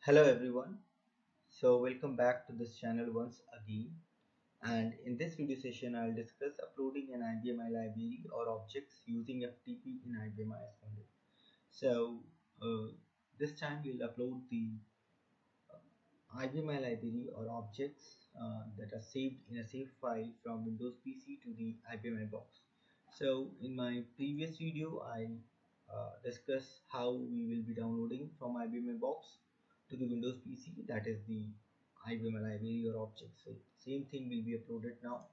Hello everyone. So welcome back to this channel once again, and in this video session I'll discuss uploading an IBM library or objects using FTP in IBM AS400. So this time we'll upload the IBM library or objects that are saved in a save file from Windows PC to the IBM box. So in my previous video I discussed how we will be downloading from IBM box to the Windows PC, that is the IBM library or objects. So same thing will be uploaded now.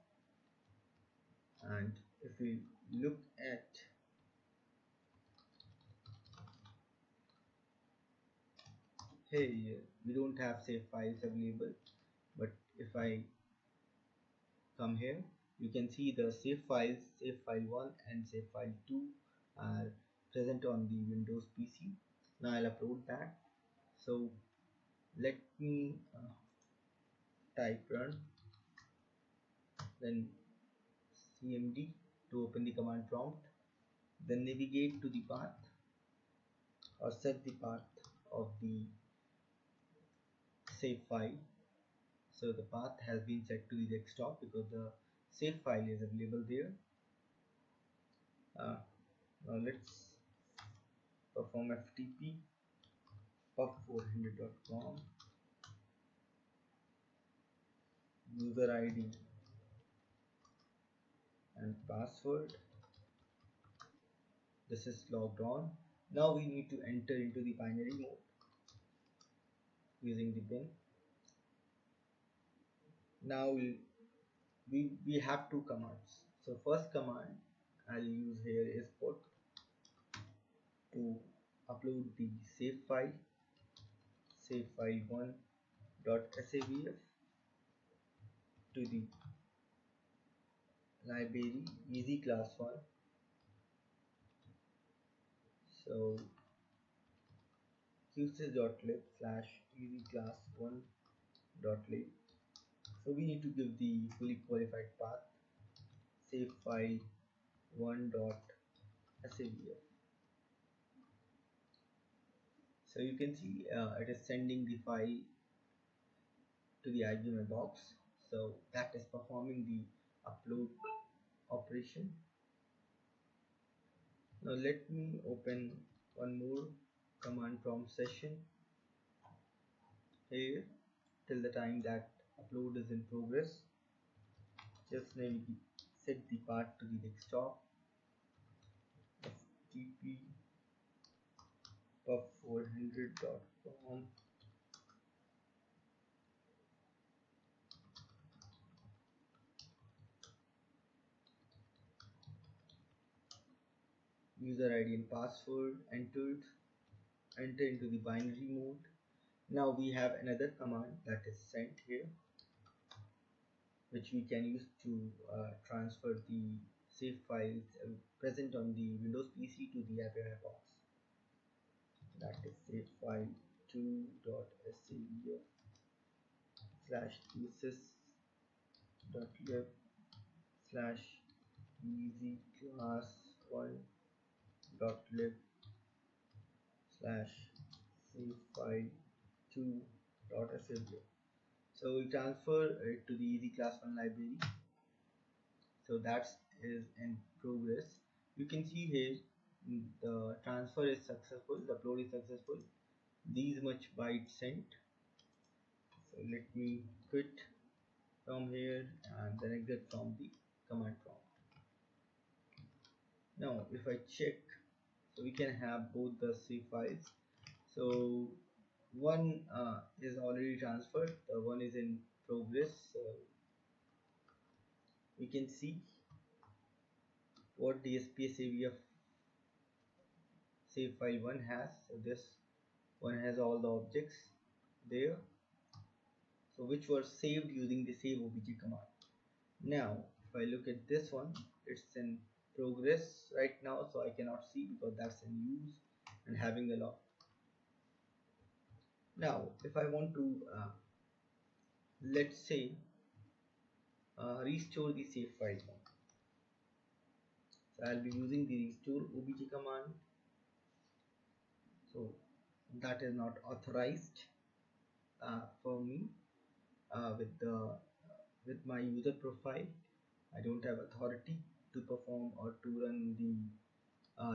And if we look at here, we don't have save files available, but if I come here, you can see the save files, save file 1 and save file 2 are present on the Windows PC. Now I'll upload that. So let me type run, then cmd to open the command prompt, then navigate to the path or set the path of the save file. So the path has been set to the desktop because the save file is available there. Now let's perform FTP puff400.com, user ID and password. This is logged on. Now we need to enter into the binary mode using the bin. Now we have two commands. So first command I'll use here is put to upload the save file 1.savf to the library easy class 1. So qsys.lib slash easy class 1.lib. So we need to give the fully qualified path save file 1.savf. So you can see it is sending the file to the IBM box. So that is performing the upload operation. Now let me open one more command prompt session here till the time that upload is in progress. Just set the path to the desktop, FTP puff400.com, user ID and password entered, enter into the binary mode. Now we have another command that is sent here, which we can use to transfer the save files present on the Windows PC to the IBM box. That is save file 2.savf slash qsys.lib slash easy class 1.lib slash save file 2.savf. So we'll transfer it to the easy class 1 library. So that is in progress. You can see here the transfer is successful, the upload is successful, these much bytes sent. So let me quit from here and then exit from the command prompt. Now if I check, so we can have both the C files. So one is already transferred, the one is in progress. So we can see what the SPSAVF save file 1 has. So this one has all the objects there, so which were saved using the save obj command. Now if I look at this one, it's in progress right now, so I cannot see because that's in use and having a log. Now if I want to let's say restore the save file one, so I'll be using the restore obj command. So that is not authorized. for me with my user profile. I don't have authority to perform or to run the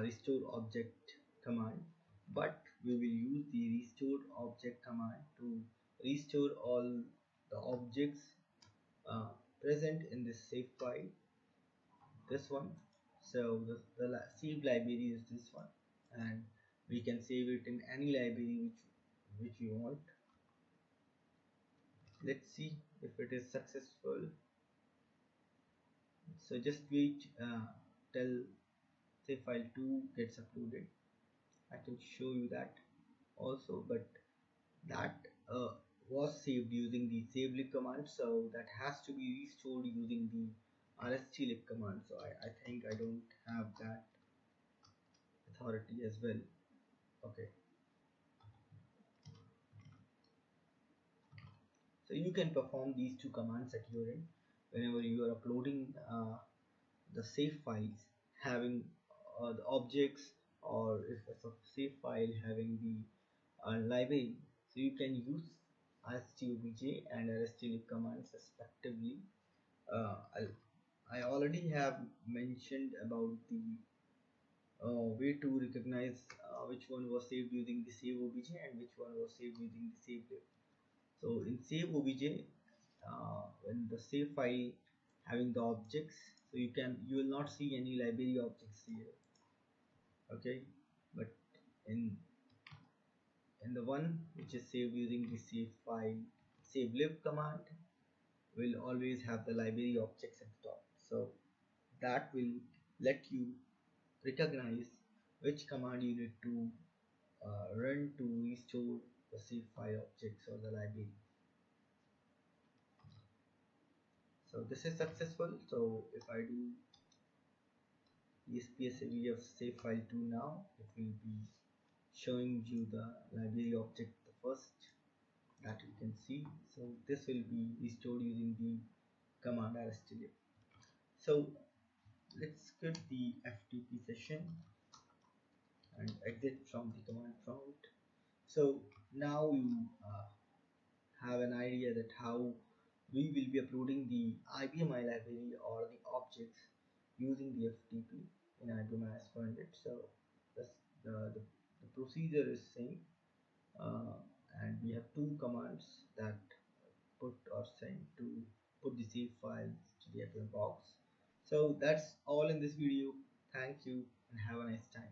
restore object command, but we will use the restore object command to restore all the objects uh, present in this save file, this one. So the saved library is this one, and we can save it in any library which we want. Let's see if it is successful. So just wait till say file 2 gets uploaded. I can show you that also, but that was saved using the savelib command, so that has to be restored using the rstlib command. So I think I don't have that authority as well. Okay, so you can perform these two commands at your end whenever you are uploading the save files having the objects, or if it's a save file having the library. So you can use rstobj and rstlib commands respectively. uh, I already have mentioned about the way to recognize which one was saved using the save obj and which one was saved using the save lib. So in save obj, when the save file having the objects, so you will not see any library objects here. Okay, but in the one which is saved using the save file save lib command, will always have the library objects at the top. So that will let you recognize which command you need to run to restore the save file objects or the library. So this is successful. So if I do espsavf save file 2 now, it will be showing you the library object the first that you can see. So this will be restored using the command rstd. So let's quit the FTP session and exit from the command prompt. So now you have an idea that how we will be uploading the IBM library or the objects using the FTP in IBM AS400. So that's the procedure is same, uh, and we have two commands that put or send to put the save files to the IBM box. So that's all in this video. Thank you and have a nice time.